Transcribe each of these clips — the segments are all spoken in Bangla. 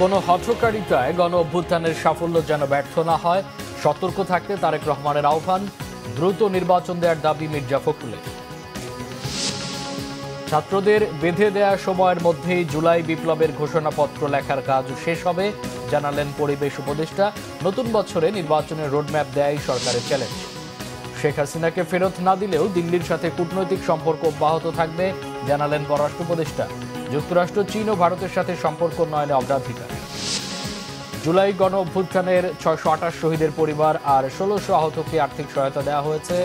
কোনো হঠকারিতায় গণ অভ্যুত্থানের সাফল্য যেন ব্যর্থ না হয়, সতর্ক থাকতে তারেক রহমানের আহ্বান। দ্রুত নির্বাচন দেওয়ার দাবি মির্জা ফখরুলের। ছাত্রদের বেঁধে দেয়া সময়ের মধ্যেই জুলাই বিপ্লবের ঘোষণাপত্র লেখার কাজ শেষ হবে, জানালেন পরিবেশ উপদেষ্টা। নতুন বছরে নির্বাচনের রোডম্যাপ দেয়াই সরকারের চ্যালেঞ্জ। শেখ হাসিনাকে ফেরত না দিলেও দিল্লির সাথে কূটনৈতিক সম্পর্ক অব্যাহত থাকবে, জানালেন পররাষ্ট্র উপদেষ্টা। যুক্তরাষ্ট্র, চীন ও ভারতের সাথে সম্পর্ক উন্নয়নে অগ্রাধিকার। জুলাই গণ অভ্যুত্থানের 628 শহীদের পরিবার আর 1600 আহতকে আর্থিক সহায়তা দেওয়া হয়েছে,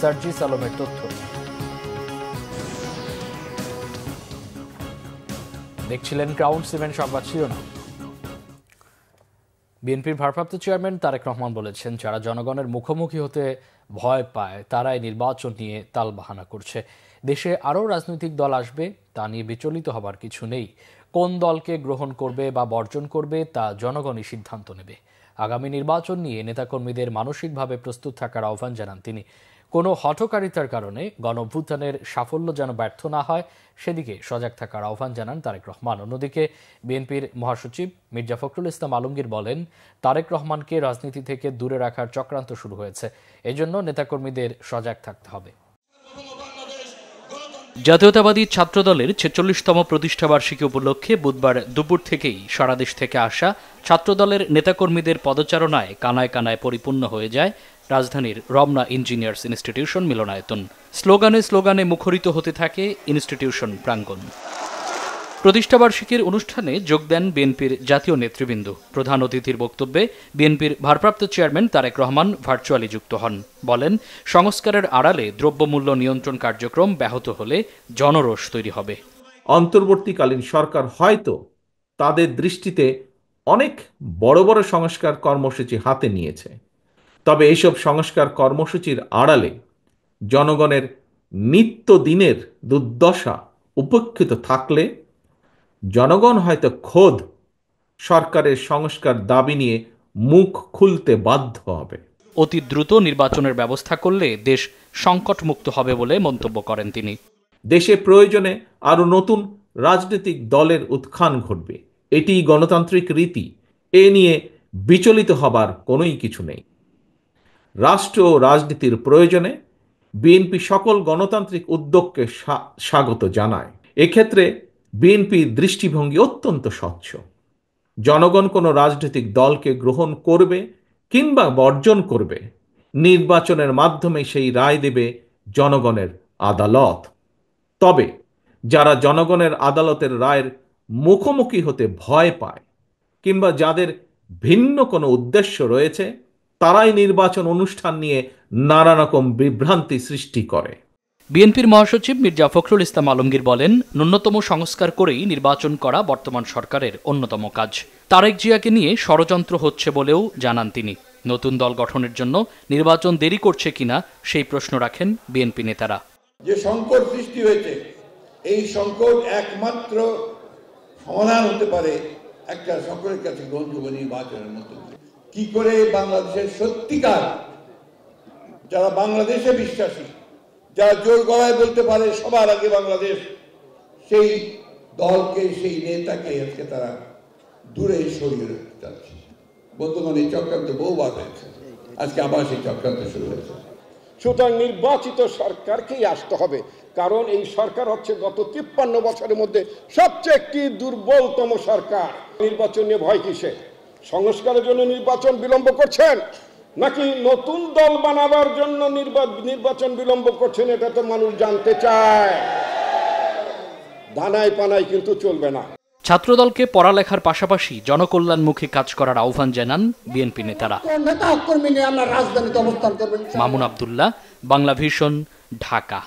সার্জিস আলমের তথ্য। দেখছিলেন ক্রাউন সিমেন্ট সংবাদ শিরোনাম। বিএনপির ভারপ্রাপ্ত চেয়ারম্যান তারেক রহমান বলেছেন, যারা জনগণের মুখোমুখি হতে ভয় পায় তারাই নির্বাচন নিয়ে তালবাহানা করছে। দেশে আরও রাজনৈতিক দল আসবে, তা নিয়ে বিচলিত হবার কিছু নেই। কোন দলকে গ্রহণ করবে বা বর্জন করবে তা জনগণই সিদ্ধান্ত নেবে। আগামী নির্বাচন নিয়ে নেতাকর্মীদের মানসিকভাবে প্রস্তুত থাকার আহ্বান জানান তিনি। কোনো হঠকারিতার কারণে গণ অভ্যুত্থানের সাফল্য যেন ব্যর্থ না হয়, সেদিকে সজাগ থাকার আহ্বান জানান তারেক রহমান। অন্যদিকে বিএনপির মহাসচিব মির্জা ফখরুল ইসলাম আলমগীর বলেন, তারেক রহমানকে রাজনীতি থেকে দূরে রাখার চক্রান্ত শুরু হয়েছে, এজন্য নেতাকর্মীদের সজাগ থাকতে হবে। জাতীয়তাবাদী ছাত্রদলের ৪৬তম প্রতিষ্ঠাবার্ষিকী উপলক্ষে বুধবার দুপুর থেকেই সারা দেশ থেকে আসা ছাত্রদলের নেতাকর্মীদের পদচারণায় কানায় কানায় পরিপূর্ণ হয়ে যায় রাজধানীর রমনা ইঞ্জিনিয়ার্স ইনস্টিটিউশন মিলনায়তন। স্লোগানে স্লোগানে মুখরিত হতে থাকে ইনস্টিটিউশন প্রাঙ্গণ। প্রতিষ্ঠাবার্ষিকীর অনুষ্ঠানে যোগ দেন বিএনপির জাতীয় নেতৃবৃন্দ। প্রধান অতিথির বক্তব্যে বিএনপির ভারপ্রাপ্ত চেয়ারম্যান তারেক রহমান ভার্চুয়ালি যুক্ত হন। বলেন, সংস্কারের আড়ালে দ্রব্যমূল্য নিয়ন্ত্রণ কার্যক্রম ব্যাহত হলে জনরোষ তৈরি হবে। অন্তর্বর্তীকালীন সরকার হয়তো তাদের দৃষ্টিতে অনেক বড় বড় সংস্কার কর্মসূচি হাতে নিয়েছে, তবে এইসব সংস্কার কর্মসূচির আড়ালে জনগণের নিত্যদিনের দুর্দশা উপেক্ষিত থাকলে জনগণ হয়তো খোদ সরকারের সংস্কার দাবি নিয়ে মুখ খুলতে বাধ্য হবে। অতি দ্রুত নির্বাচনের ব্যবস্থা করলে দেশ সংকটমুক্ত হবে বলে মন্তব্য করেন তিনি। দেশে প্রয়োজনে আরও নতুন রাজনৈতিক দলের উত্থান ঘটবে, এটিই গণতান্ত্রিক রীতি, এ নিয়ে বিচলিত হবার কোনোই কিছু নেই। রাষ্ট্র ও রাজনীতির প্রয়োজনে বিএনপি সকল গণতান্ত্রিক উদ্যোগকে স্বাগত জানায়। এক্ষেত্রে বিএনপির দৃষ্টিভঙ্গি অত্যন্ত স্বচ্ছ। জনগণ কোনো রাজনৈতিক দলকে গ্রহণ করবে কিংবা বর্জন করবে, নির্বাচনের মাধ্যমে সেই রায় দেবে জনগণের আদালত। তবে যারা জনগণের আদালতের রায়ের মুখোমুখি হতে ভয় পায় কিংবা যাদের ভিন্ন কোনো উদ্দেশ্য রয়েছে, তারাই নির্বাচন অনুষ্ঠান নিয়ে নানা রকম বিভ্রান্তি সৃষ্টি করে। বিএনপির মহাসচিব মির্জা ফখরুল ইসলাম আলমগীর বলেন, ন্যূনতম সংস্কার করেই নির্বাচন করা বর্তমান সরকারের অন্যতম কাজ। তারেক জিয়াকে নিয়ে ষড়যন্ত্র হচ্ছে বলেও জানান তিনি। নতুন দল গঠনের জন্য নির্বাচন দেরি করছে কিনা সেই প্রশ্ন রাখেন বিএনপি নেতারা। যে সংকট সৃষ্টি হয়েছে, এই সংকট একমাত্র সমাধান হতে পারে একটা সকলের কাছে গ্রহণযোগ্য নির্বাচনের মধ্যে। কি করে বাংলাদেশের সত্যিকার যারা বাংলাদেশে বিশ্বাসী, যারা জোর গলায় বলতে পারে সবার আগে বাংলাদেশ, সেই দলকে, সেই নেতাকে আজকে তারা দূরে সরিয়ে রাখতে চাচ্ছে। বর্তমানে এই চক্রান্ত বহুবার হয়েছে, আজকে আবার সেই চক্রান্ত শুরু হয়েছে। সুতরাং নির্বাচিত সরকারকেই আসতে হবে, কারণ এই সরকার হচ্ছে গত 53 বছরের মধ্যে সবচেয়ে একটি দুর্বলতম সরকার। নির্বাচন নিয়ে ভয় কিসে? সংস্কারের জন্য নির্বাচন বিলম্ব করছেন নাকি নতুন দল বানাবার জন্য নির্বাচন বিলম্ব করছেন? এটা তো মানুষ জানতে চায়। ধানায় পানায় কিন্তু চলবে না। ছাত্রদলকে পড়ালেখার পাশাপাশি জনকল্যাণমুখী কাজ করার আহ্বান জানান বিএনপি নেতারা। মামুন আব্দুল্লাহ, বাংলা ভিশন, ঢাকা।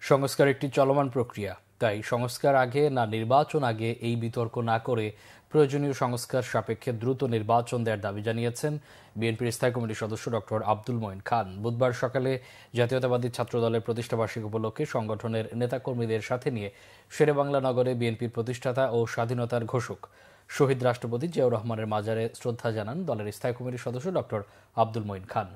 সংস্কার একটি চলমান প্রক্রিয়া, তাই সংস্কার আগে না নির্বাচন আগে এই বিতর্ক না করে প্রয়োজনীয় সংস্কার সাপেক্ষে দ্রুত নির্বাচন দেওয়ার দাবি জানিয়েছেন বিএনপির স্থায়ী কমিটির সদস্য ডক্টর আব্দুল মঈন খান। বুধবার সকালে জাতীয়তাবাদী ছাত্রদলের প্রতিষ্ঠাবার্ষিকী উপলক্ষে সংগঠনের নেতাকর্মীদের সাথে নিয়ে শেরেবাংলা নগরে বিএনপির প্রতিষ্ঠাতা ও স্বাধীনতার ঘোষক শহীদ রাষ্ট্রপতি জিয়াউর রহমানের মাজারে শ্রদ্ধা জানান দলের স্থায়ী কমিটির সদস্য ডক্টর আব্দুল মঈন খান।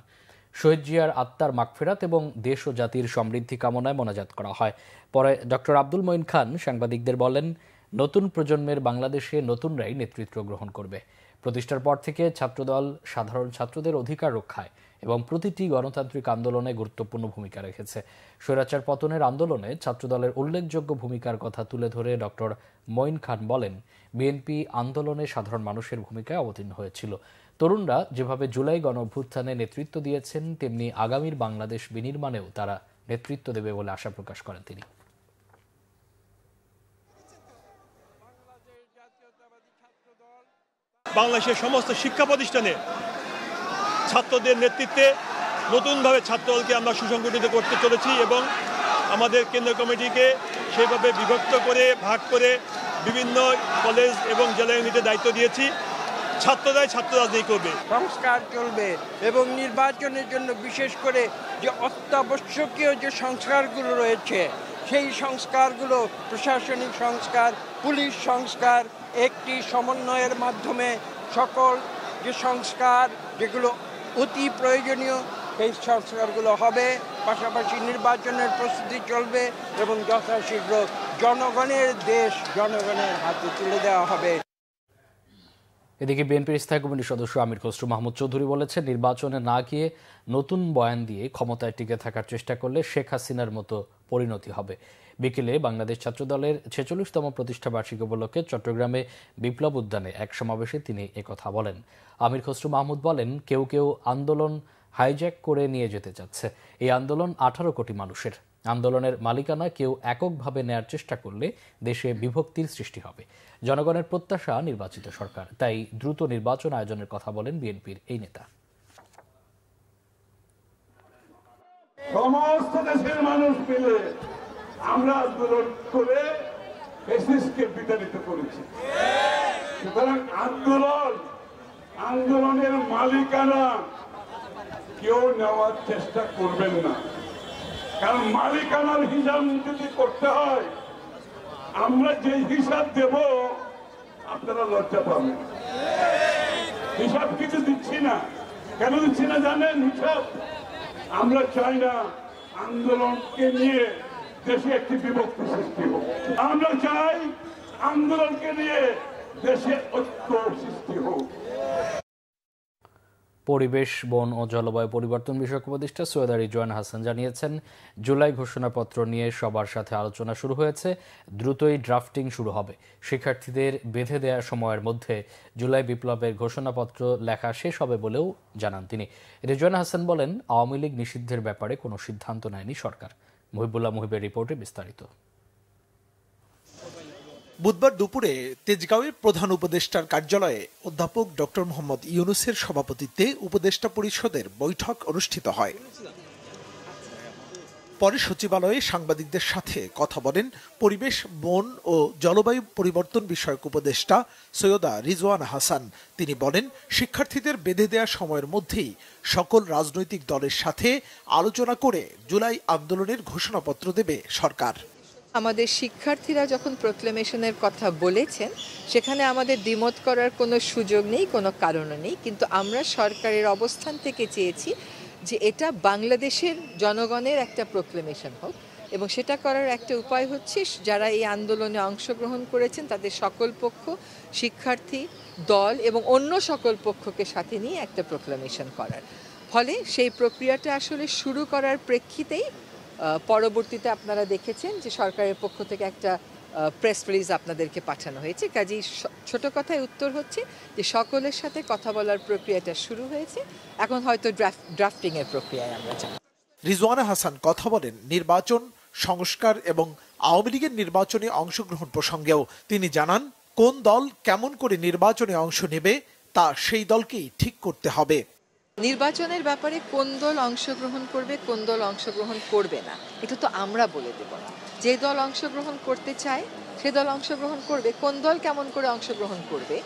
শহীদ জিয়ার আত্মার মাগফিরাত এবং দেশ ও জাতির সমৃদ্ধি কামনায় মোনাজাত করা হয়। পরে ডক্টর আব্দুল মঈন খান সাংবাদিকদের বলেন, নতুন প্রজন্মের বাংলাদেশে নতুনরাই নেতৃত্ব গ্রহণ করবে। প্রতিষ্ঠার পর থেকে ছাত্রদল সাধারণ ছাত্রদের অধিকার রক্ষায় এবং প্রতিটি গণতান্ত্রিক আন্দোলনে গুরুত্বপূর্ণ ভূমিকা রেখেছে। স্বৈরাচার পতনের আন্দোলনে ছাত্রদলের উল্লেখযোগ্য ভূমিকার কথা তুলে ধরে ডক্টর মঈন খান বলেন, বিএনপি আন্দোলনে সাধারণ মানুষের ভূমিকায় অবতীর্ণ হয়েছিল। তরুণরা যেভাবে জুলাই গণঅভ্যুত্থানে নেতৃত্ব দিয়েছেন, তেমনি আগামীর বাংলাদেশ বিনির্মাণেও তারা নেতৃত্ব দেবে বলে আশা প্রকাশ করেন তিনি। বাংলাদেশের সমস্ত শিক্ষা প্রতিষ্ঠানে ছাত্রদের নেতৃত্বে নতুনভাবে ছাত্রদলকে আমরা সুসংগঠিত করতে চলেছি এবং আমাদের কেন্দ্রীয় কমিটিকে সেইভাবে বিভক্ত করে ভাগ করে বিভিন্ন কলেজ এবং জেলা ইউনিটে দায়িত্ব দিয়েছি। ছাত্ররাই ছাত্র রাজনীতি করবে, সংস্কার চলবে এবং নির্বাচনের জন্য বিশেষ করে যে অত্যাবশ্যকীয় যে সংস্কারগুলো রয়েছে সেই সংস্কারগুলো প্রশাসনিক সংস্কার, পুলিশ সংস্কার, একটি সমন্বয়ের মাধ্যমে সকল যে সংস্কার যেগুলো অতি প্রয়োজনীয় সেই সংস্কারগুলো হবে। পাশাপাশি নির্বাচনের প্রস্তুতি চলবে এবং যথাশীঘ্র জনগণের দেশ জনগণের হাতে তুলে দেওয়া হবে। এদিকে বিএনপির স্থায়ী কমিটির সদস্য আমির খসরু মাহমুদ চৌধুরী বলেছেন, নির্বাচনে না গিয়ে নতুন বয়ান দিয়ে ক্ষমতায় টিকে থাকার চেষ্টা করলে শেখ হাসিনার মতো পরিণতি হবে। বিকেলে বাংলাদেশ ছাত্রদলের 46তম প্রতিষ্ঠা বার্ষিকী উপলক্ষে চট্টগ্রামে বিপ্লব উদ্যানে এক সমাবেশে তিনি একথা বলেন। আমির খসরু মাহমুদ বলেন, কেউ কেউ আন্দোলন হাইজ্যাক করে নিয়ে যেতে চাচ্ছে। এই আন্দোলন 18 কোটি মানুষের। আন্দোলনের মালিকানা কেউ এককভাবে নেয়ার চেষ্টা করলে দেশে বিভক্তির সৃষ্টি হবে। জনগণের প্রত্যাশা নির্বাচিত সরকার, তাই দ্রুত নির্বাচন আয়োজনের কথা বলেন বিএনপির এই নেতা। সমস্ত দেশের মানুষ মিলে আমরা আন্দোলন করে ফ্যাসিস্টকে বিতাড়িত করেছি। সুতরাং আন্দোলনের মালিকানা কেউ নেওয়ার চেষ্টা করবেন না, কারণ মালিকানার হিসাব যদি করতে হয় আমরা যে হিসাব দেব আপনারা লজ্জা পাবেন। হিসাব কিছু দিচ্ছি না, কেন দিচ্ছি না জানেন? হিসাব আমরা চাই না আন্দোলনকে নিয়ে দেশে একটি বিভক্তি সৃষ্টি হোক। আমরা চাই আন্দোলনকে নিয়ে দেশে ঐক্য সৃষ্টি হোক। পরিবেশ, বন ও জলবায়ু পরিবর্তন বিষয়ক উপদেষ্টা সৈয়দা রিজওয়ানা হাসান জানিয়েছেন, জুলাই ঘোষণাপত্র নিয়ে সবার সাথে আলোচনা শুরু হয়েছে, দ্রুতই ড্রাফটিং শুরু হবে। শিক্ষার্থীদের বেঁধে দেওয়া সময়ের মধ্যে জুলাই বিপ্লবের ঘোষণাপত্র লেখা শেষ হবে বলেও জানান তিনি। রিজওয়ানা হাসান বলেন, আওয়ামী লীগ নিষিদ্ধের ব্যাপারে কোনো সিদ্ধান্ত নেয়নি সরকার। মুহিবুল্লাহ মুহিবের রিপোর্টে বিস্তারিত। বুধবার দুপুরে তেজগাঁওয়ের প্রধান উপদেষ্টার কার্যালয়ে অধ্যাপক ডক্টর মোহাম্মদ ইউনূসের সভাপতিত্বে উপদেষ্টা পরিষদের বৈঠক অনুষ্ঠিত হয়। পরে সচিবালয়ে সাংবাদিকদের সাথে কথা বলেন পরিবেশ, বন ও জলবায়ু পরিবর্তন বিষয়ক উপদেষ্টা সৈয়দা রিজওয়ানা হাসান। তিনি বলেন, শিক্ষার্থীদের বেঁধে দেওয়া সময়ের মধ্যেই সকল রাজনৈতিক দলের সাথে আলোচনা করে জুলাই আন্দোলনের ঘোষণাপত্র দেবে সরকার। আমাদের শিক্ষার্থীরা যখন প্রোক্লেমেশনের কথা বলেছেন, সেখানে আমাদের দ্বিমত করার কোনো সুযোগ নেই, কোনো কারণও নেই। কিন্তু আমরা সরকারের অবস্থান থেকে চেয়েছি যে এটা বাংলাদেশের জনগণের একটা প্রোক্লেমেশন হোক, এবং সেটা করার একটা উপায় হচ্ছে যারা এই আন্দোলনে অংশগ্রহণ করেছেন তাদের সকল পক্ষ, শিক্ষার্থী দল এবং অন্য সকল পক্ষকে সাথে নিয়ে একটা প্রোক্লেমেশন করার। ফলে সেই প্রক্রিয়াটা আসলে শুরু করার প্রেক্ষিতেই পরবর্তীতে আপনারা দেখেছেন যে সরকারের পক্ষ থেকে একটা প্রেস রিলিজ আপনাদেরকে পাঠানো হয়েছে। কাজেই ছোট কথায় উত্তর হচ্ছে যে সকলের সাথে কথা বলার প্রক্রিয়াটা শুরু হয়েছে, এখন হয়তো ড্রাফটিং এর প্রক্রিয়ায় আমরা যাব। রিজওয়ানা হাসান কথা বলেন নির্বাচন, সংস্কার এবং আওয়ামী লীগের নির্বাচনে অংশগ্রহণ প্রসঙ্গেও। তিনি জানান, কোন দল কেমন করে নির্বাচনে অংশ নেবে তা সেই দলকেই ঠিক করতে হবে। নির্বাচনের ব্যাপারে কোন দল অংশগ্রহণ করবে, কোন দল অংশগ্রহণ করবে না, এটা তো আমরা বলে দেব না। যে দল অংশগ্রহণ করতে চায় সে দল অংশগ্রহণ করবে। কোন দল কেমন করে অংশগ্রহণ করবে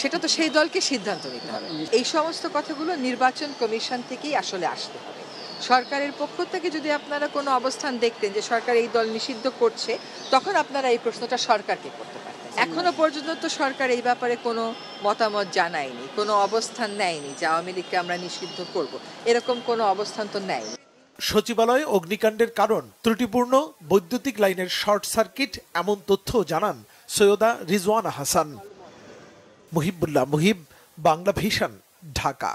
সেটা তো সেই দলকে সিদ্ধান্ত নিতে হবে। এই সমস্ত কথাগুলো নির্বাচন কমিশন থেকেই আসলে আসতে হবে। সরকারের পক্ষ থেকে যদি আপনারা কোনো অবস্থান দেখতেন যে সরকার এই দল নিষিদ্ধ করছে, তখন আপনারা এই প্রশ্নটা সরকারকে করতে পারতেন। এখনো পর্যন্ত তো সরকার এই ব্যাপারে কোনো মতামত জানায়নি, কোনো অবস্থান নেয়নি যে আওয়ামী লীগকে আমরা নিষিদ্ধ করব, এরকম কোনো অবস্থান তো নেয়নি। সচিবালয়ে অগ্নিকাণ্ডের কারণ ত্রুটিপূর্ণ বৈদ্যুতিক লাইনের শর্ট সার্কিট, এমন তথ্য জানান সৈয়দা রিজওয়ানা হাসান। মুহিবুল্লাহ মুহিব, বাংলা ভিশন, ঢাকা।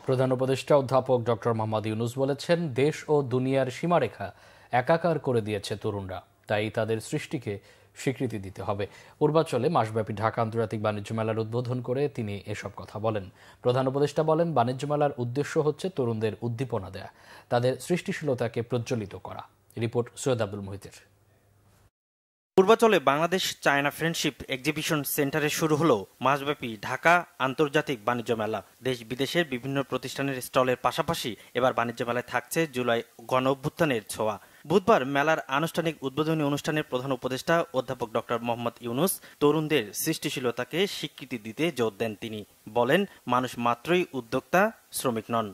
প্রধান উপদেষ্টা অধ্যাপক ডক্টর মোহাম্মদ ইউনূস বলেছেন, দেশ ও দুনিয়ার সীমারেখা একাকার করে দিয়েছে তরুণরা, তাই তাদের সৃষ্টিকে স্বীকৃতি দিতে হবে। পূর্বাঞ্চলে মাসব্যাপী ঢাকা আন্তর্জাতিক বাণিজ্য মেলার উদ্বোধন করে তিনি এসব কথা বলেন। প্রধান উপদেষ্টা বলেন, বাণিজ্য মেলার উদ্দেশ্য হচ্ছে তরুণদের উদ্দীপনা দেয়া, তাদের সৃষ্টিশীলতাকে প্রজ্বলিত করা। রিপোর্ট সৈয়দ আব্দুল মুহিতের। পূর্বাঞ্চলে বাংলাদেশ চায়না ফ্রেন্ডশিপ এক্সিবিশন সেন্টারে শুরু হলো মাসব্যাপী ঢাকা আন্তর্জাতিক বাণিজ্য মেলা। দেশ বিদেশের বিভিন্ন প্রতিষ্ঠানের স্টলের পাশাপাশি এবার বাণিজ্য মেলায় থাকছে জুলাই গণ অভ্যুত্থানের ছোঁয়া। বুধবার মেলার আনুষ্ঠানিক উদ্বোধনী অনুষ্ঠানের প্রধান উপদেষ্টা অধ্যাপক ডক্টর মোহাম্মদ ইউনূস তরুণদের সৃষ্টিশীলতাকে স্বীকৃতি দিতে জোর দেন। তিনি বলেন, মানুষ মাত্রই উদ্যোক্তা, শ্রমিক নন।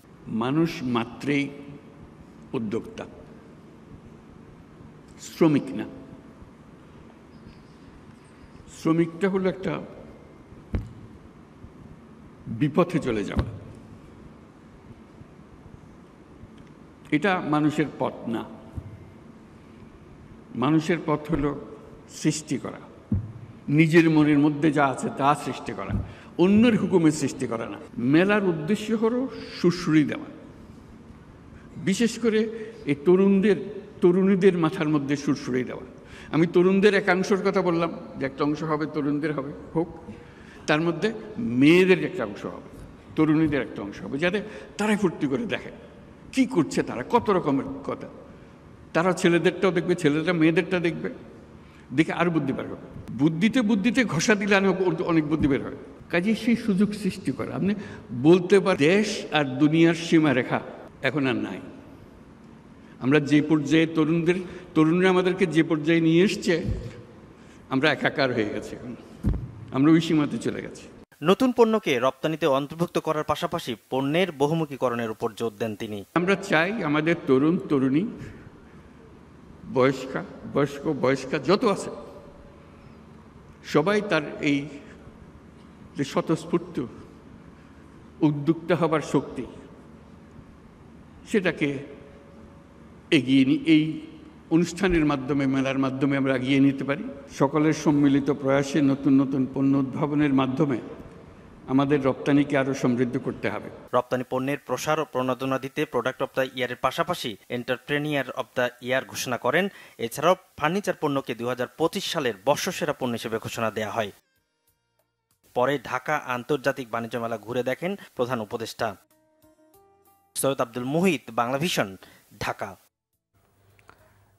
মানুষ মাত্রই উদ্যোক্তা, শ্রমিক না। শ্রমিকটা হলো একটা বিপথে চলে যাওয়া, এটা মানুষের পথ না। মানুষের পথ হলো সৃষ্টি করা, নিজের মনের মধ্যে যা আছে তা সৃষ্টি করা, অন্যের হুকুমের সৃষ্টি করা না। মেলার উদ্দেশ্য হলো সুশ্রী দেওয়া, বিশেষ করে এই তরুণীদের মাথার মধ্যে সুশ্রী দেওয়া। আমি তরুণদের একাংশের কথা বললাম, যে একটা অংশ হবে তরুণদের হোক, তার মধ্যে মেয়েদের একটা অংশ হবে, তরুণীদের একটা অংশ হবে, যাতে তারাই ফুর্তি করে দেখে কি করছে তারা, কত রকমের কথা। তারা ছেলেদেরটাও দেখবে, ছেলেরা মেয়েদেরটা দেখবে, দেখে আরো বুদ্ধি বের হবে। বুদ্ধিতে ঘষা দিলে অনেক বুদ্ধি বের হয়। কাজে সেই সুযোগ সৃষ্টি করা, আপনি বলতে পারেন দেশ আর দুনিয়ার সীমারেখা এখন আর নাই। আমরা যে পর্যায়ে তরুণরা আমাদেরকে যে পর্যায়ে নিয়ে এসছে, আমরা একাকার হয়ে গেছি, আমরা ওই সীমাতে চলে গেছি। নতুন পণ্যকে রপ্তানিতে অন্তর্ভুক্ত করার পাশাপাশি পণ্যের বহুমুখীকরণের উপর জোর দেন তিনি। আমরা চাই আমাদের তরুণ তরুণী, বয়স্কা যত আছে, সবাই তার এই যে স্বতঃস্ফূর্ত উদ্যোক্তা হবার শক্তি, সেটাকে এগিয়ে এই অনুষ্ঠানের মাধ্যমে, মেলার মাধ্যমে আমরা এগিয়ে নিতে পারি। সকলের সম্মিলিত প্রয়াসে নতুন নতুন পণ্য উদ্ভাবনের মাধ্যমে আমাদের রপ্তানিকে আরো সমৃদ্ধ করতে হবে। রপ্তানি পণ্যের প্রসার ও প্রণোদনা দিতে প্রোডাক্ট অব দ্য ইয়ারের পাশাপাশি এন্টারপ্রেনিয়ার অব দ্য ইয়ার ঘোষণা করেন। এছাড়াও ফার্নিচার পণ্যকে 2025 সালের বর্ষসেরা পণ্য হিসেবে ঘোষণা দেওয়া হয়। পরে ঢাকা আন্তর্জাতিক বাণিজ্য মেলা ঘুরে দেখেন প্রধান উপদেষ্টা। সৈয়দ আব্দুল মুহিত, বাংলা ভিশন, ঢাকা।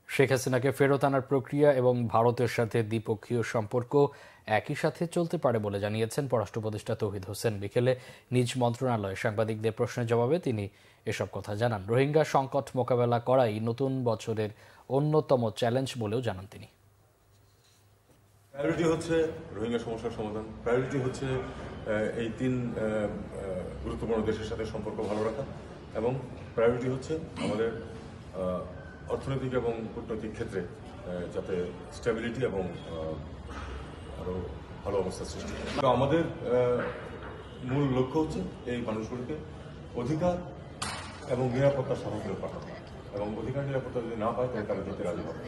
শেখ হাসিনাকে ফেরত আনার প্রক্রিয়া এবং ভারতের সাথে দ্বিপক্ষীয় সম্পর্ক একই সাথে চলতে পারে বলে জানিয়েছেন পররাষ্ট্র উপদেষ্টা তৌহিদ হোসেন। বিকেলে নিজ মন্ত্রণালয়ে সাংবাদিকদের প্রশ্নের জবাবে তিনি এসব কথা জানান। রোহিঙ্গা সংকট মোকাবেলা করাই নতুন বছরের অন্যতম চ্যালেঞ্জ বলেও জানান তিনি। প্রায়োরিটি হচ্ছে রোহিঙ্গা সমস্যার সমাধান, প্রায়োরিটি হচ্ছে এই 3 গুরুত্বপূর্ণ দেশের সাথে সম্পর্ক ভালো রাখা, এবং প্রায়োরিটি হচ্ছে আমাদের অর্থনৈতিক এবং কূটনৈতিক ক্ষেত্রে যাতে স্টেবিলিটি এবং আরো ভালো অবস্থা সৃষ্টি হয়। আমাদের মূল লক্ষ্য হচ্ছে এই মানুষগুলোকে অধিকার এবং নিরাপত্তার সাথে পাঠানো, এবং অধিকার নিরাপত্তা যদি না পায় তাহলে তারা যেতে রাজি হবে।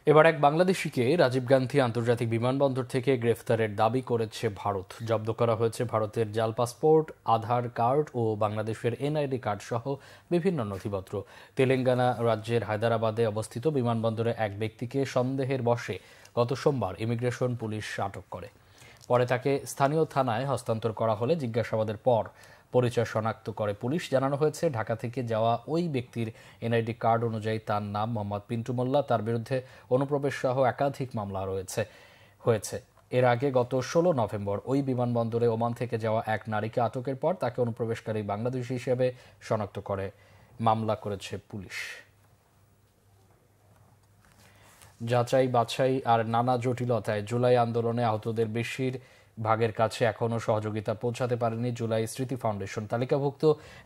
এবার এক বাংলাদেশিকে রাজীব গান্ধী আন্তর্জাতিক বিমানবন্দর থেকে গ্রেফতারের দাবি করেছে ভারত। জব্দ করা হয়েছে ভারতের জাল পাসপোর্ট, আধার কার্ড ও বাংলাদেশের এনআইডি কার্ড সহ বিভিন্ন নথিপত্র। তেলেঙ্গানা রাজ্যের হায়দ্রাবাদে অবস্থিত বিমানবন্দরে এক ব্যক্তিকে সন্দেহের বশে গত সোমবার ইমিগ্রেশন পুলিশ আটক করে। পরে তাকে স্থানীয় থানায় হস্তান্তর করা হলে জিজ্ঞাসাবাদের পর পরিচয় শনাক্ত করে পুলিশ। জানানো হয়েছে, ঢাকা থেকে যাওয়া ওই ব্যক্তির এনআইডি কার্ড অনুযায়ী তার নাম মোহাম্মদ পিন্টু মোল্লা। তার বিরুদ্ধে অনুপ্রবেশ সহ একাধিক মামলা হয়েছে। এর আগে গত 16 নভেম্বর ওই বিমানবন্দরে ওমান থেকে যাওয়া এক নারীকে আটকের পর তাকে অনুপ্রবেশকারী বাংলাদেশি হিসেবে শনাক্ত করে মামলা করেছে পুলিশ। যাচাই বাছাই আর নানা জটিলতায় জুলাই আন্দোলনে আহতদের বেশির ভাগের কাছে এখনও সহযোগিতা পৌঁছাতে পারেনি জুলাই স্মৃতি ফাউন্ডেশন। তালিকাভুক্ত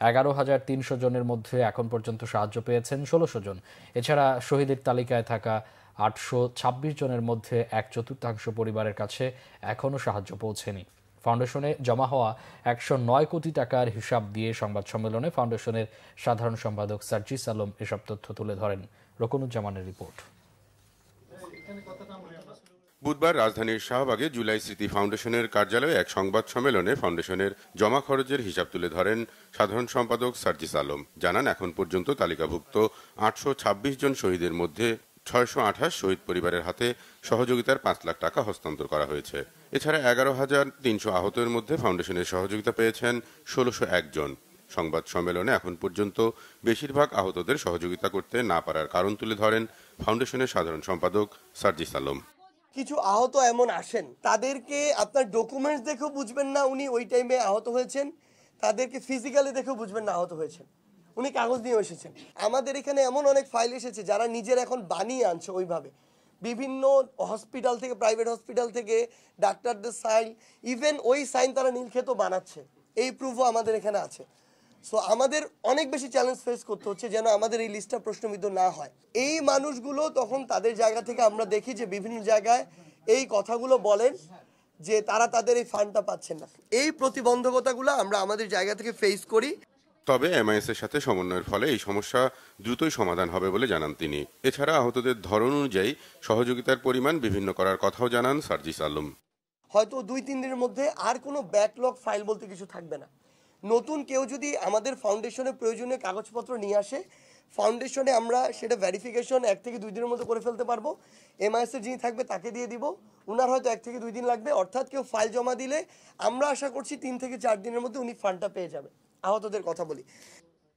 11,300 জনের মধ্যে এখন পর্যন্ত সাহায্য পেয়েছেন 1600 জন। এছাড়া শহীদের তালিকায় থাকা 826 জনের মধ্যে 1/4 পরিবারের কাছে এখনও সাহায্য পৌঁছেনি। ফাউন্ডেশনে জমা হওয়া 109 কোটি টাকার হিসাব দিয়ে সংবাদ সম্মেলনে ফাউন্ডেশনের সাধারণ সম্পাদক সার্জিস আলম এসব তথ্য তুলে ধরেন। রকুনুজ্জামানের রিপোর্ট। বুধবার রাজধানীর শাহবাগে জুলাই স্মৃতি ফাউন্ডেশনের কার্যালয়ে এক সংবাদ সম্মেলনে ফাউন্ডেশনের জমা খরচের হিসাব তুলে ধরেন সাধারণ সম্পাদক সার্জিস আলম। জানান, এখন পর্যন্ত তালিকাভুক্ত 826 জন শহীদের মধ্যে 628 শহীদ পরিবারের হাতে সহযোগিতার 5 লাখ টাকা হস্তান্তর করা হয়েছে। এছাড়া 11,300 আহতের মধ্যে ফাউন্ডেশনের সহযোগিতা পেয়েছেন 1601 জন। সংবাদ সম্মেলনে এখন পর্যন্ত বেশিরভাগ আহতদের সহযোগিতা করতে না পারার কারণ তুলে ধরেন ফাউন্ডেশনের সাধারণ সম্পাদক সার্জিস আলম। কিছু আহত এমন আসেন, তাদেরকে আপনার ডকুমেন্টস দেখেও বুঝবেন না উনি ওই টাইমে আহত হয়েছেন, তাদেরকে ফিজিক্যালি দেখেও বুঝবেন না আহত হয়েছেন, উনি কাগজ নিয়ে এসেছেন। আমাদের এখানে এমন অনেক ফাইল এসেছে যারা নিজের এখন বানিয়ে আনছে ওইভাবে, বিভিন্ন হসপিটাল থেকে, প্রাইভেট হসপিটাল থেকে ডাক্তারদের সাইন, ইভেন ওই সাইন তারা নীলক্ষেতও বানাচ্ছে, এই প্রুফও আমাদের এখানে আছে। সো আমাদের অনেক বেশি চ্যালেঞ্জ ফেস করতে হচ্ছে যেন আমাদের এই লিস্টটা প্রশ্নবিদ্ধ না হয়। এই মানুষগুলো তখন তাদের জায়গা থেকে আমরা দেখি যে বিভিন্ন জায়গায় এই কথাগুলো বলেন যে তারা তাদের এই ফান্ডটা পাচ্ছেন না। এই প্রতিবন্ধকতাগুলো আমরা আমাদের জায়গা থেকে ফেস করি। তবে MIS এর সাথে সমন্বয়ের ফলে এই সমস্যা দ্রুতই সমাধান হবে বলে জানান তিনি। এছাড়া আহতদের ধরন অনুযায়ী সহযোগিতার পরিমাণ বিভিন্ন করার কথাও জানান সার্জিস আলম। হয়তো 2-3 দিনের মধ্যে আর কোনো ব্যাকলগ ফাইল বলতে কিছু থাকবে না। নতুন কেউ যদি আমাদের ফাউন্ডেশনে প্রয়োজনীয় কাগজপত্র নিয়ে আসে, ফাউন্ডেশনে আমরা সেটা ভেরিফিকেশন 1 থেকে 2 দিনের মধ্যে করে ফেলতে পারবো। MIS এর যিনি থাকবে তাকে দিয়ে দিব, উনার হয়তো 1 থেকে 2 দিন লাগবে। অর্থাৎ কেউ ফাইল জমা দিলে আমরা আশা করছি 3 থেকে 4 দিনের মধ্যে উনি ফান্ডটা পেয়ে যাবে। আহতদের কথা বলি,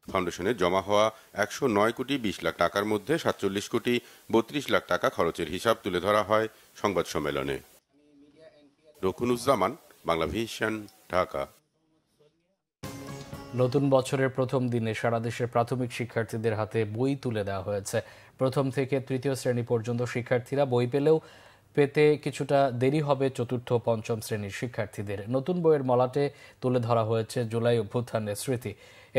ফাউন্ডেশনে জমা হওয়া 109 কোটি 20 লাখ টাকার মধ্যে 47 কোটি 32 লাখ টাকা খরচের হিসাব তুলে ধরা হয় সংবাদ সম্মেলনে। রকুনুজ্জামান, বাংলা ভিশন, ঢাকা। নতুন বছরের প্রথম দিনে সারা দেশের প্রাথমিক শিক্ষার্থীদের হাতে বই তুলে দেওয়া হয়েছে। প্রথম থেকে তৃতীয় শ্রেণী পর্যন্ত শিক্ষার্থীরা বই পেতে কিছুটা দেরি হবে চতুর্থ ও পঞ্চম শ্রেণীর শিক্ষার্থীদের। নতুন বইয়ের মলাটে তুলে ধরা হয়েছে জুলাই অভ্যুত্থানের স্মৃতি।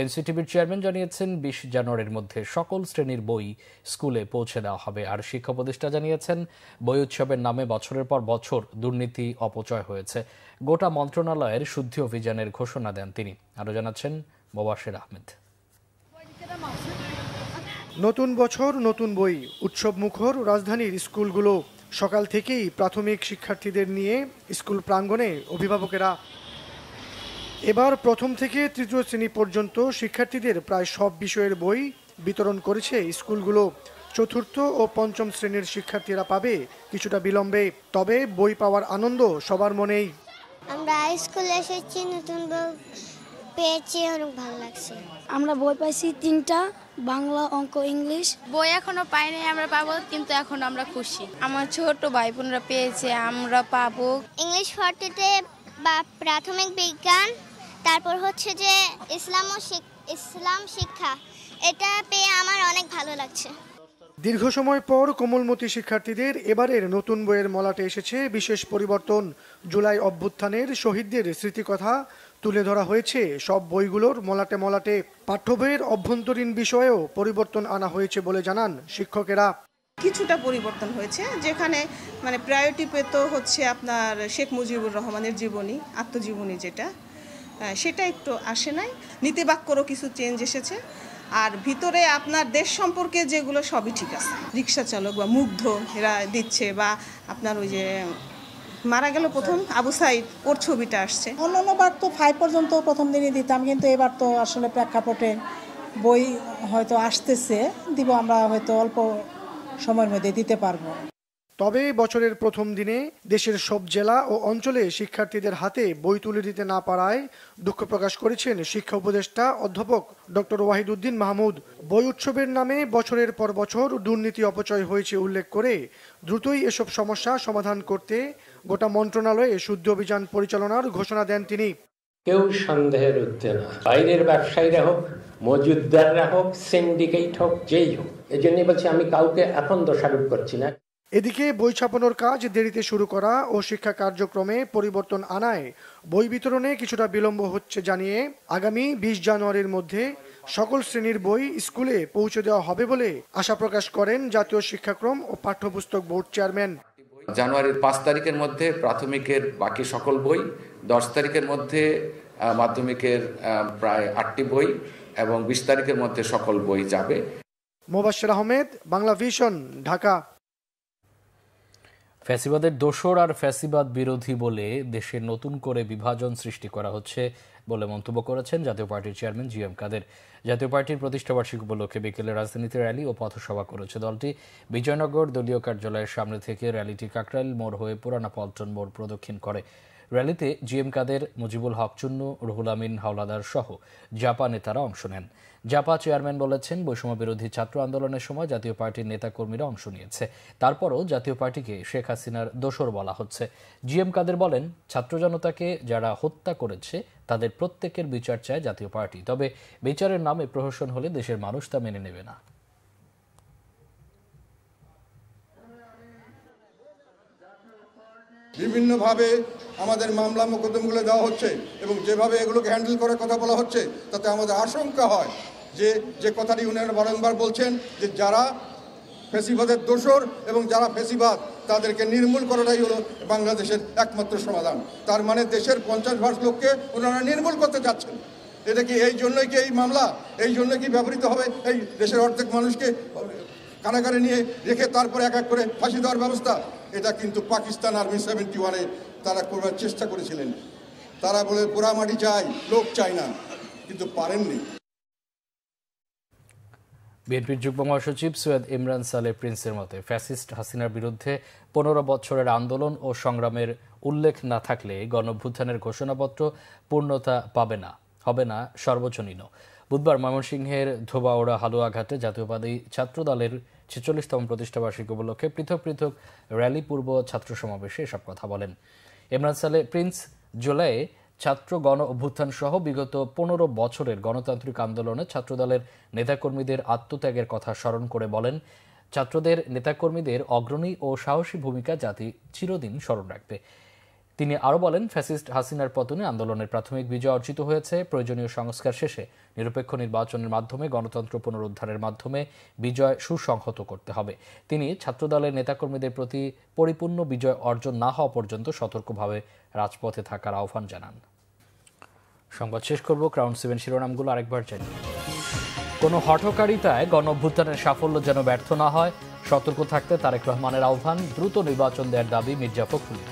এনসিটিবির চেয়ারম্যান জানিয়েছেন 20 জানুয়ারির মধ্যে সকল শ্রেণীর বই স্কুলে পৌঁছে দেওয়া হবে। আর শিক্ষা উপদেষ্টা জানিয়েছেন, বই উৎসবের নামে বছরের পর বছর দুর্নীতি অপচয় হয়েছে। গোটা মন্ত্রণালয়ের শুদ্ধি অভিযানের ঘোষণা দেন তিনি। আরও জানাচ্ছেন মোবাশের আহমেদ। নতুন বছর নতুন বই, উৎসব মুখর রাজধানীর স্কুলগুলো। সকাল থেকেই প্রাথমিক শিক্ষার্থীদের নিয়ে স্কুল প্রাঙ্গণে অভিভাবকেরা। এবার প্রথম থেকে তৃতীয় শ্রেণী পর্যন্ত শিক্ষার্থীদের প্রায় সব বিষয়ের বই বিতরণ করেছে স্কুলগুলো। চতুর্থ ও পঞ্চম শ্রেণীর শিক্ষার্থীরা পাবে কিছুটা বিলম্বে, তবে বই পাওয়ার আনন্দ সবার মনেই। আমরা স্কুলে এসেছি, নতুন বই পেয়েছি, অনেক ভালো লাগছে। আমরা বই পাইছি 3টা, বাংলা, অঙ্ক, ইংলিশ। বই এখনো পাইনি, আমরা পাবো, কিন্তু এখন আমরা খুশি। আমার ছোট ভাই বোনরা পেয়েছে, আমরা পাবো। ইংলিশ 40-তে বা প্রাথমিক বিজ্ঞান, তারপর হচ্ছে যে ইসলাম শিক্ষা, এটা পেয়ে আমার অনেক ভালো লাগছে। দীর্ঘ সময় পর কোমলমতি শিক্ষার্থীদের এবারের নতুন বইয়ের মলাটে এসেছে বিশেষ পরিবর্তন। জুলাই অভ্যুত্থানের শহীদদের স্মৃতিকথা তুলে ধরা হয়েছে সব বইগুলোর মলাটে মলাটে। পাঠ্য বইয়ের অভ্যন্তরীণ বিষয়েও পরিবর্তন আনা হয়েছে বলে জানান শিক্ষকেরা। কিছুটা পরিবর্তন হয়েছে, যেখানে মানে প্রায়োরিটি পেত হচ্ছে আপনার শেখ মুজিবুর রহমানের জীবনী, আত্মজীবনী, সেটা একটু আসে নাই। নীতিবাক্যরও কিছু চেঞ্জ এসেছে। আর ভিতরে আপনার দেশ সম্পর্কে যেগুলো সবই ঠিক আছে। রিক্সা চালক বা মুগ্ধ এরা দিচ্ছে, বা আপনার ওই যে মারা গেল প্রথম আবু সাইদ, ওর ছবিটা আসছে। অন্যবার তো 5 পর্যন্ত প্রথম দিনই দিতাম, কিন্তু এবার তো আসলে প্রেক্ষাপটে বই হয়তো আসতেছে, দিব, আমরা হয়তো অল্প সময়ের মধ্যে দিতে পারবো। তবে বছরের প্রথম দিনে দেশের সব জেলা ও অঞ্চলে শিক্ষার্থীদের হাতে বই তুলে দিতে না পারায় দুঃখ প্রকাশ করেছেন শিক্ষা উপদেষ্টা অধ্যাপক ডক্টর ওয়াহিদুদ্দিন মাহমুদ। বই উৎসবের নামে বছরের পর বছর দুর্নীতি অপচয় হয়েছে উল্লেখ করে দ্রুতই এসব সমস্যা সমাধান করতে গোটা মন্ত্রণালয়ে শুদ্ধি অভিযান পরিচালনার ঘোষণা দেন তিনি। কেউ সন্দেহের ঊর্ধ্বে না, বাইরের ব্যবসায়ীরা হোক, মজুদদাররা হোক, সিন্ডিকেট হোক, যেই হোক। এই জন্যই বলছি, আমি কাউকে এখন দোষারোপ করছি না। এদিকে বই ছাপানোর কাজ দেরিতে শুরু করা ও শিক্ষা কার্যক্রমে পরিবর্তন আনায় বই বিতরণে কিছুটা বিলম্ব হচ্ছে জানিয়ে আগামী 20 জানুয়ারির মধ্যে সকল শ্রেণীর বই স্কুলে পৌঁছে দেওয়া হবে বলে আশা প্রকাশ করেন জাতীয় শিক্ষাক্রম ও পাঠ্যপুস্তক বোর্ড চেয়ারম্যান। জানুয়ারির 5 তারিখের মধ্যে প্রাথমিকের বাকি সকল বই, 10 তারিখের মধ্যে মাধ্যমিকের প্রায় 8টি বই এবং 20 তারিখের মধ্যে সকল বই যাবে। মোবাশের আহমেদ, বাংলা ভিশন, ঢাকা। ফ্যাসিবাদের দোসর আর ফ্যাসিবাদ বিরোধী বলে দেশে নতুন করে বিভাজন সৃষ্টি করা হচ্ছে বলে মন্তব্য করেছেন জাতীয় পার্টির চেয়ারম্যান জি এম কাদের। জাতীয় পার্টির প্রতিষ্ঠাবার্ষিকী উপলক্ষে বিকেলে রাজধানীতে র্যালি ও পথসভা করেছে দলটি। বিজয়নগর দলীয় কার্যালয়ের সামনে থেকে র্যালিটি কাকরাইল মোড় হয়ে পুরানা পল্টন মোড় প্রদক্ষিণ করে। র্যালিতে জি এম কাদের, মুজিবুল হক চুন্নু, রুহুল আমিন হাওলাদার সহ জাপা নেতারা অংশ নেন। জাপা চেয়ারম্যান বলেছেন, বৈষম্য বিরোধী ছাত্র আন্দোলনের সময় জাতীয় পার্টির নেতাকর্মীরা অংশ নিয়েছে, তারপরও জাতীয় পার্টিকে শেখ হাসিনার দোসর বলা হচ্ছে। জি এম কাদের বলেন, ছাত্র জনতাকে যারা হত্যা করেছে তাদের প্রত্যেকের বিচার চায় জাতীয় পার্টি, তবে বিচারের নামে প্রহসন হলে দেশের মানুষ তা মেনে নেবে না। বিভিন্নভাবে আমাদের মামলা মোকদ্দমাগুলো দেওয়া হচ্ছে এবং যেভাবে এগুলোকে হ্যান্ডেল করার কথা বলা হচ্ছে, তাতে আমাদের আশঙ্কা হয় যে কথাটি উনি বারংবার বলছেন যে যারা ফ্যাসিবাদের দোসর এবং যারা ফ্যাসিবাদ তাদেরকে নির্মূল করাটাই হলো বাংলাদেশের একমাত্র সমাধান। তার মানে দেশের 50% লোককে ওনারা নির্মূল করতে চাচ্ছেন। এটা কি এই জন্যই কি এই মামলা, এই জন্য কি ব্যবহৃত হবে এই দেশের অর্ধেক মানুষকে কারাগারে নিয়ে রেখে তারপরে এক এক করে ফাঁসি দেওয়ার ব্যবস্থা? এটা কিন্তু পাকিস্তান আর্মি 71-এ তারা করবার চেষ্টা করেছিলেন। তারা বলে পোড়ামাটি চাই, লোক চাই না, কিন্তু পারেননি। বিএনপির যুগ্ম মহাসচিব সৈয়দ ইমরান সালে প্রিন্সের মতে, ফ্যাসিস্ট হাসিনার বিরুদ্ধে 15 বছরের আন্দোলন ও সংগ্রামের উল্লেখ না থাকলে গণঅভ্যুত্থানের ঘোষণাপত্র পূর্ণতা হবে না সর্বজনীন। বুধবার ময়মনসিংহের ধোবাওড়া হালুয়াঘাটে জাতীয়বাদী ছাত্রদলের 46তম প্রতিষ্ঠাবার্ষিকী উপলক্ষে পৃথক পৃথক র্যালি পূর্ব ছাত্র সমাবেশে এসব কথা বলেন ইমরান সালে প্রিন্স। জুলাইয়ে ছাত্র গণ অভ্যুত্থান সহ বিগত 15 বছরের গণতান্ত্রিক আন্দোলনে ছাত্রদলের নেতাকর্মীদের আত্মত্যাগের কথা স্মরণ করে বলেন, ছাত্রদের নেতাকর্মীদের অগ্রণী ও সাহসী ভূমিকা জাতি চিরদিন স্মরণ রাখবে। তিনি আরও বলেন, ফ্যাসিস্ট হাসিনার পতনে আন্দোলনের প্রাথমিক বিজয় অর্জিত হয়েছে। প্রয়োজনীয় সংস্কার শেষে নিরপেক্ষ নির্বাচনের মাধ্যমে গণতন্ত্র পুনরুদ্ধারের মাধ্যমে বিজয় সুসংহত করতে হবে। তিনি ছাত্রদলের নেতাকর্মীদের প্রতি পরিপূর্ণ বিজয় অর্জন না হওয়া পর্যন্ত সতর্কভাবে রাজপথে থাকার আহ্বান জানান। সংবাদ শেষ করব ক্রাউন 7 শিরোনামগুলো আরেকবার জানি। কোনো হঠকারিতায় গণঅভ্যুত্থানের সাফল্য যেন ব্যর্থ না হয়, সতর্ক থাকতে তারেক রহমানের আহ্বান। দ্রুত নির্বাচন দেওয়ার দাবি মির্জা ফখরুলের।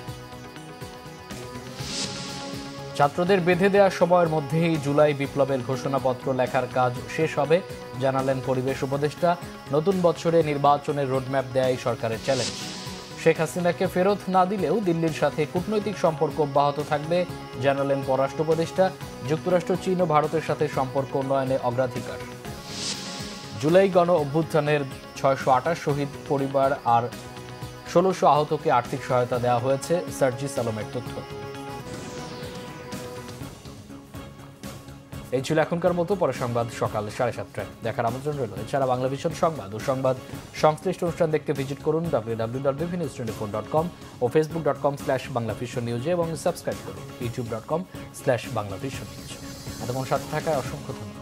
ছাত্রদের বেঁধে দেওয়া সময়ের মধ্যেই জুলাই বিপ্লবের ঘোষণাপত্র লেখার কাজ শেষ হবে, জানালেন পরিবেশ উপদেষ্টা। নতুন বছরে নির্বাচনের রোডম্যাপ দেয়াই সরকারের চ্যালেঞ্জ। শেখ হাসিনাকে ফেরত না দিলেও দিল্লির সাথে কূটনৈতিক সম্পর্ক অব্যাহত থাকবে, জানালেন পররাষ্ট্র উপদেষ্টা। যুক্তরাষ্ট্র, চীন ও ভারতের সাথে সম্পর্ক উন্নয়নে অগ্রাধিকার। জুলাই গণ অভ্যুত্থানের 628 শহীদ পরিবার আর 1600 আহতকে আর্থিক সহায়তা দেওয়া হয়েছে, সার্জিস আলমের তথ্য। এই ছিল এখনকার মতো। পরে সংবাদ সকাল 7:30টায় দেখার আমন্ত্রণ রইল। এছাড়া বাংলা ভিশন সংবাদ ও সংবাদ সংশ্লিষ্ট অনুষ্ঠান দেখতে ভিজিট করুন www.news24.com ও facebook.com/banglavisionnews এবং সাবস্ক্রাইব করুন youtube.com/banglavisionnews। এতক্ষণ সাথে থাকায় অসংখ্য ধন্যবাদ।